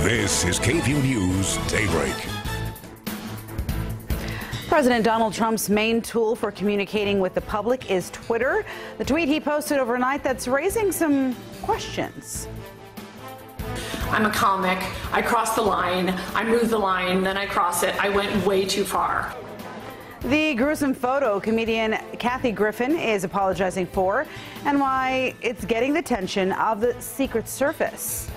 This is KVUE News Daybreak. President Donald Trump's main tool for communicating with the public is Twitter. The tweet he posted overnight that's raising some questions. I'm a comic. I cross the line. I move the line, then I cross it. I went way too far. The gruesome photo comedian Kathy Griffin is apologizing for, and why it's getting the attention of the Secret Service.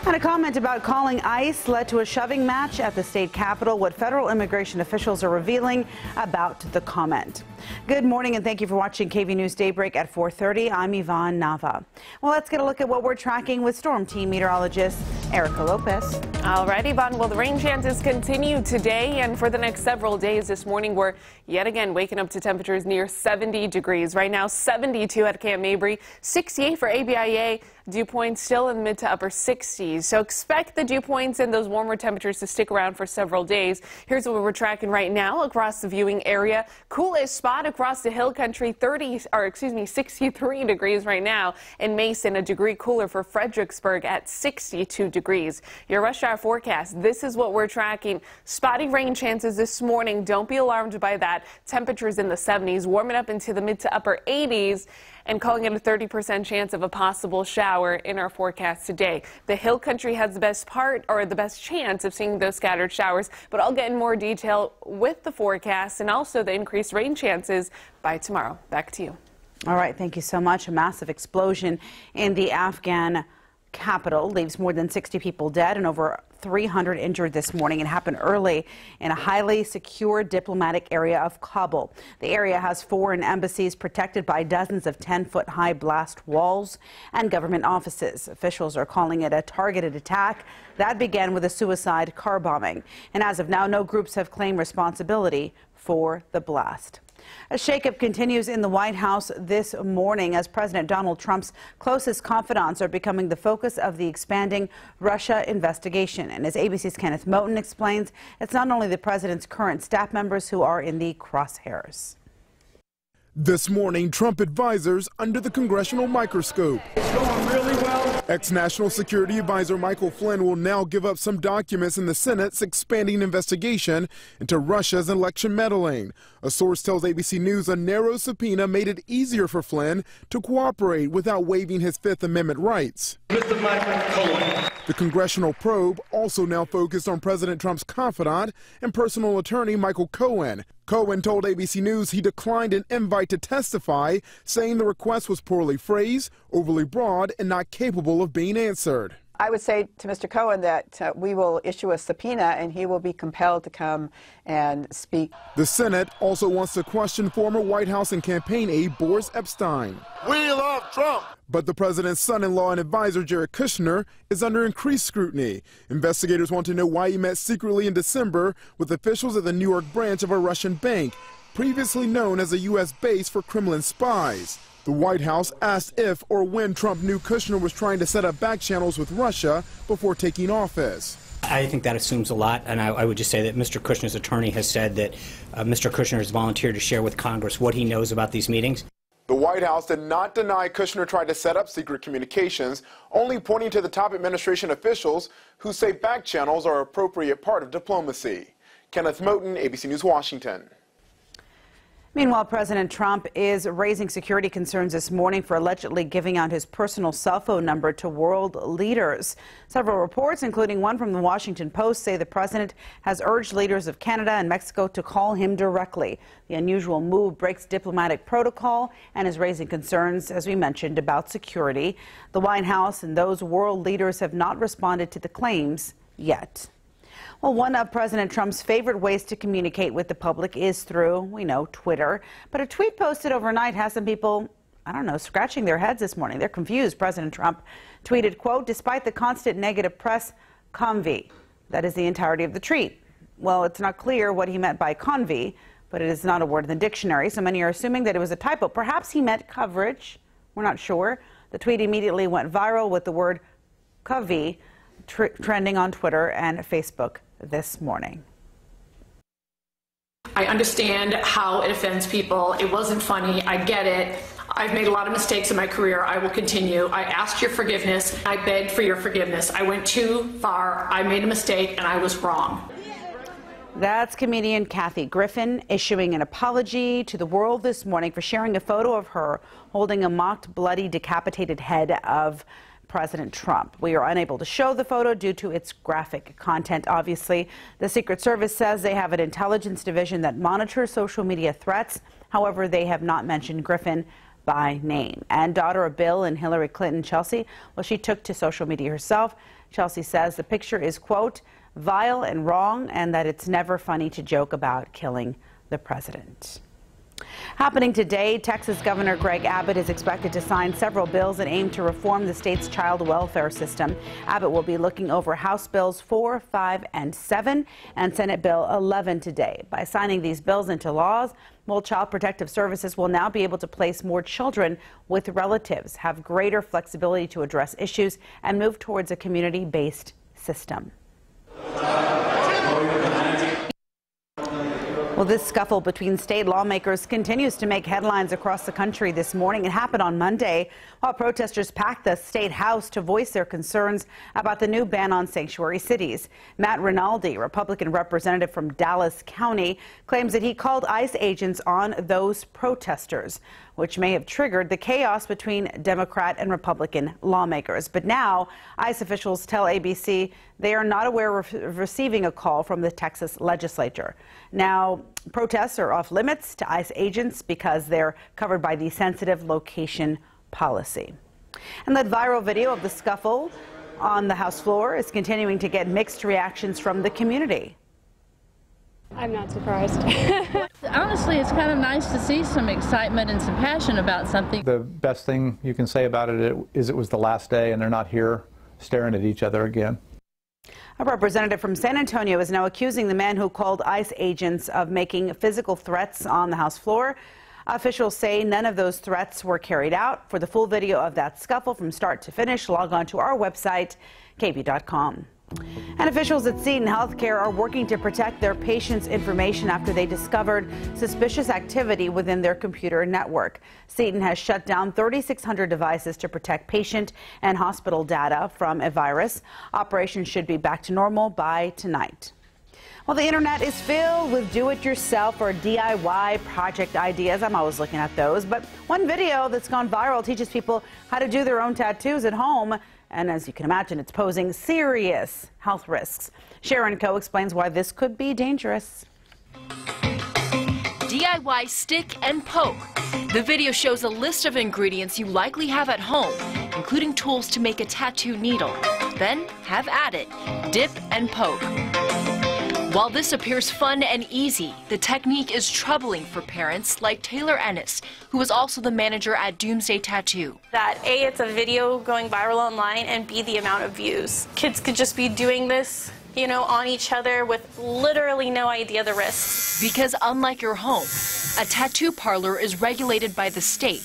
And a comment about calling ICE led to a shoving match at the state capitol, what federal immigration officials are revealing about the comment. Good morning and thank you for watching KVUE News Daybreak at 4:30. I'm Yvonne Nava. Well, let's get a look at what we're tracking with Storm Team meteorologist Erica Lopez. All right, Yvonne. Well, the rain chances continue today and for the next several days. This morning, we're yet again waking up to temperatures near 70 degrees. Right now, 72 at Camp Mabry, 68 for ABIA. Dew points still in the mid to upper 60s. So expect the dew points and those warmer temperatures to stick around for several days. Here's what we're tracking right now across the viewing area. Coolest spot across the hill country, 63 degrees right now. In Mason, a degree cooler for Fredericksburg at 62 degrees. Your rush hour forecast, this is what we're tracking. Spotty rain chances this morning. Don't be alarmed by that. Temperatures in the 70s, warming up into the mid to upper 80s. And calling it a 30% chance of a possible shower in our forecast today. The hill country has the best chance of seeing those scattered showers, but I'll get in more detail with the forecast and also the increased rain chances by tomorrow. Back to you. All right, thank you so much. A massive explosion in the Afghan capital leaves more than 60 people dead and over 300 injured this morning. It happened early in a highly secure diplomatic area of Kabul. The area has foreign embassies protected by dozens of 10-foot-high blast walls and government offices. Officials are calling it a targeted attack that began with a suicide car bombing. And as of now, no groups have claimed responsibility for the blast. A shakeup continues in the White House this morning as President Donald Trump's closest confidants are becoming the focus of the expanding Russia investigation. And as ABC's Kenneth Moten explains, it's not only the president's current staff members who are in the crosshairs. This morning, Trump advisors under the congressional microscope. It's going really well. Ex-National Security Advisor Michael Flynn will now give up some documents in the Senate's expanding investigation into Russia's election meddling. A source tells ABC News a narrow subpoena made it easier for Flynn to cooperate without waiving his Fifth Amendment rights. Mr. Michael Cohen. The congressional probe also now focused on President Trump's confidant and personal attorney Michael Cohen. Cohen told ABC News he declined an invite to testify, saying the request was poorly phrased, overly broad, and not capable of being answered. I would say to Mr. Cohen that we will issue a subpoena and he will be compelled to come and speak. The Senate also wants to question former White House and campaign aide Boris Epshteyn. We love Trump. But the president's son-in-law and advisor, Jared Kushner, is under increased scrutiny. Investigators want to know why he met secretly in December with officials at the New York branch of a Russian bank, previously known as a U.S. base for Kremlin spies. The White House asked if or when Trump knew Kushner was trying to set up back channels with Russia before taking office. I think that assumes a lot, and I would just say that Mr. Kushner's attorney has said that Mr. Kushner has volunteered to share with Congress what he knows about these meetings. The White House did not deny Kushner tried to set up secret communications, only pointing to the top administration officials who say back channels are an appropriate part of diplomacy. Kenneth Moten, ABC News, Washington. Meanwhile, President Trump is raising security concerns this morning for allegedly giving out his personal cell phone number to world leaders. Several reports, including one from the Washington Post, say the president has urged leaders of Canada and Mexico to call him directly. The unusual move breaks diplomatic protocol and is raising concerns, as we mentioned, about security. The White House and those world leaders have not responded to the claims yet. Well, one of President Trump's favorite ways to communicate with the public is through, we know, Twitter. But a tweet posted overnight has some people, I don't know, scratching their heads this morning. They're confused. President Trump tweeted, quote, "Despite the constant negative press, convy." That is the entirety of the tweet. Well, it's not clear what he meant by convy, but it is not a word in the dictionary, so many are assuming that it was a typo. Perhaps he meant coverage. We're not sure. The tweet immediately went viral with the word covey trending on Twitter and Facebook this morning. I understand how it offends people. It wasn't funny. I get it. I've made a lot of mistakes in my career. I will continue. I asked your forgiveness. I begged for your forgiveness. I went too far. I made a mistake and I was wrong. That's comedian Kathy Griffin issuing an apology to the world this morning for sharing a photo of her holding a mocked, bloody, decapitated head of President Trump. We are unable to show the photo due to its graphic content, obviously. The Secret Service says they have an intelligence division that monitors social media threats. However, they have not mentioned Griffin by name. And daughter of Bill and Hillary Clinton, Chelsea, well, she took to social media herself. Chelsea says the picture is, quote, vile and wrong, and that it's never funny to joke about killing the president. Happening today, Texas Governor Greg Abbott is expected to sign several bills that aim to reform the state's child welfare system. Abbott will be looking over House Bills 4, 5, and 7 and Senate Bill 11 today. By signing these bills into laws, Child Protective Services will now be able to place more children with relatives, have greater flexibility to address issues, and move towards a community-based system. Well, this scuffle between state lawmakers continues to make headlines across the country this morning. It happened on Monday while protesters packed the state house to voice their concerns about the new ban on sanctuary cities. Matt Rinaldi, Republican representative from Dallas County, claims that he called ICE agents on those protesters, which may have triggered the chaos between Democrat and Republican lawmakers. But now ICE officials tell ABC they are not aware of receiving a call from the Texas legislature. Now, protests are off limits to ICE agents because they're covered by the sensitive location policy. And that viral video of the scuffle on the House floor is continuing to get mixed reactions from the community. I'm not surprised. Honestly, it's kind of nice to see some excitement and some passion about something. The best thing you can say about it is it was the last day and they're not here staring at each other again. A representative from San Antonio is now accusing the man who called ICE agents of making physical threats on the House floor. Officials say none of those threats were carried out. For the full video of that scuffle from start to finish, log on to our website, KVUE.com. And officials at Seton Healthcare are working to protect their patients' information after they discovered suspicious activity within their computer network. Seton has shut down 3,600 devices to protect patient and hospital data from a virus. Operations should be back to normal by tonight. Well, the internet is filled with do-it-yourself or DIY project ideas. I'm always looking at those. But one video that's gone viral teaches people how to do their own tattoos at home. And as you can imagine, it's posing serious health risks. Sharon Coe explains why this could be dangerous. DIY stick and poke. The video shows a list of ingredients you likely have at home, including tools to make a tattoo needle. Then have at it, dip and poke. While this appears fun and easy, the technique is troubling for parents like Taylor Ennis, who is also the manager at Doomsday Tattoo. That A, it's a video going viral online, and B, the amount of views. Kids could just be doing this, on each other with literally no idea the risks. Because unlike your home, a tattoo parlor is regulated by the state.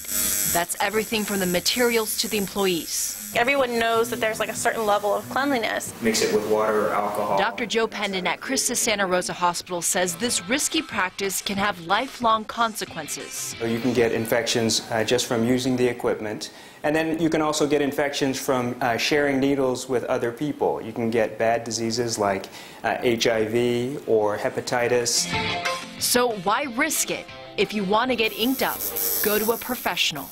That's everything from the materials to the employees. Everyone knows that there's a certain level of cleanliness. Mix it with water or alcohol. Dr. Joe Pendon at Christus Santa Rosa Hospital says this risky practice can have lifelong consequences. You can get infections just from using the equipment. And then you can also get infections from sharing needles with other people. You can get bad diseases like HIV or hepatitis. So why risk it? If you want to get inked up, go to a professional.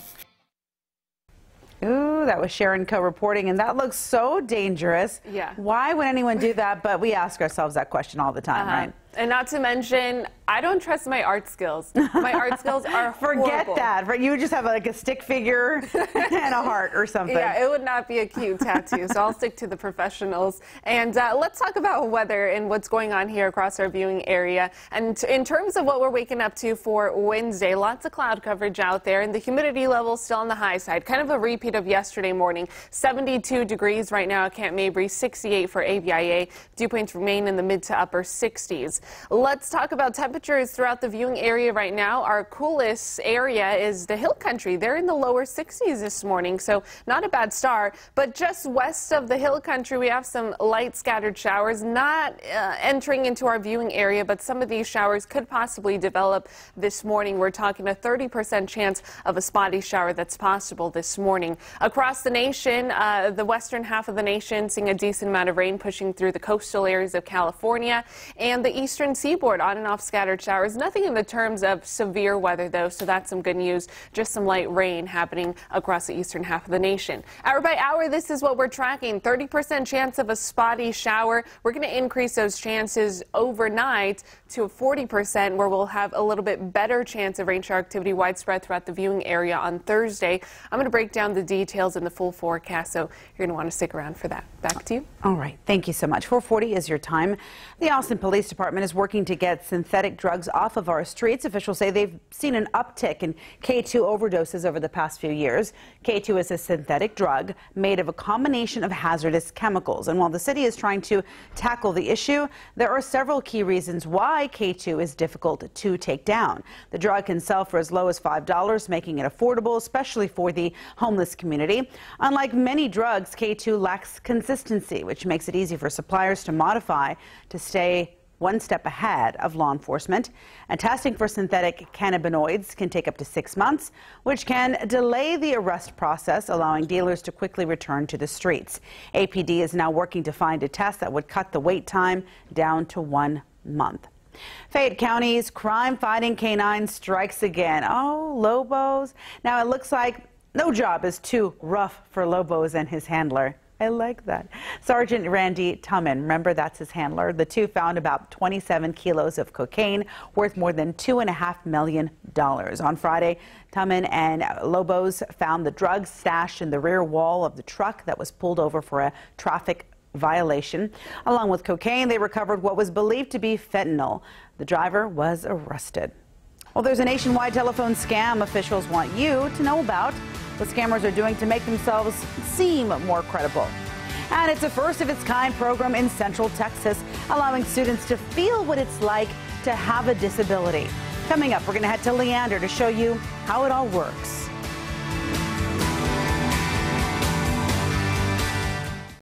Ooh, that was Sharon Coe reporting, and that looks so dangerous. Yeah. Why would anyone do that? But we ask ourselves that question all the time, right? And not to mention, I don't trust my art skills. My art skills are Forget horrible. that. Right? You would just have a stick figure and a heart or something. Yeah, it would not be a cute tattoo, so I'll stick to the professionals. And let's talk about weather and what's going on here across our viewing area. And in terms of what we're waking up to for Wednesday, lots of cloud coverage out there, and the humidity level still on the high side. Kind of a repeat of yesterday morning. 72 degrees right now at Camp Mabry, 68 for ABIA. Dew points remain in the mid to upper 60s. Let's talk about temperatures throughout the viewing area right now. Our coolest area is the hill country. They're in the lower 60s this morning, so not a bad start. But just west of the hill country, we have some light scattered showers, not entering into our viewing area, but some of these showers could possibly develop this morning. We're talking a 30% chance of a spotty shower that's possible this morning. Across the nation, the western half of the nation seeing a decent amount of rain pushing through the coastal areas of California and the eastern seaboard, on and off scattered showers. Nothing in the terms of severe weather, though, so that's some good news. Just some light rain happening across the eastern half of the nation. Hour by hour, this is what we're tracking. 30% chance of a spotty shower. We're going to increase those chances overnight to 40%, where we'll have a little bit better chance of rain shower activity widespread throughout the viewing area on Thursday. I'm going to break down the details in the full forecast, so you're going to want to stick around for that. Back to you. All right. Thank you so much. 4:40 is your time. The Austin Police Department is working to get synthetic drugs off of our streets. Officials say they've seen an uptick in K2 overdoses over the past few years. K2 is a synthetic drug made of a combination of hazardous chemicals. And while the city is trying to tackle the issue, there are several key reasons why K2 is difficult to take down. The drug can sell for as low as $5, making it affordable, especially for the homeless community. Unlike many drugs, K2 lacks consistency, which makes it easy for suppliers to modify to stay one step ahead of law enforcement. And testing for synthetic cannabinoids can take up to 6 months, which can delay the arrest process, allowing dealers to quickly return to the streets. APD is now working to find a test that would cut the wait time down to 1 month. Fayette County's crime-fighting canine strikes again. Oh, Lobos. Now it looks like no job is too rough for Lobos and his handler. I like that. Sergeant Randy Tumman, remember that's his handler. The two found about 27 kilos of cocaine worth more than $2.5 million. On Friday, Tumman and Lobos found the drugs stashed in the rear wall of the truck that was pulled over for a traffic violation. Along with cocaine, they recovered what was believed to be fentanyl. The driver was arrested. Well, there's a nationwide telephone scam officials want you to know about. What scammers are doing to make themselves seem more credible. And it's a first-of-its-kind program in Central Texas, allowing students to feel what it's like to have a disability. Coming up, we're going to head to Leander to show you how it all works.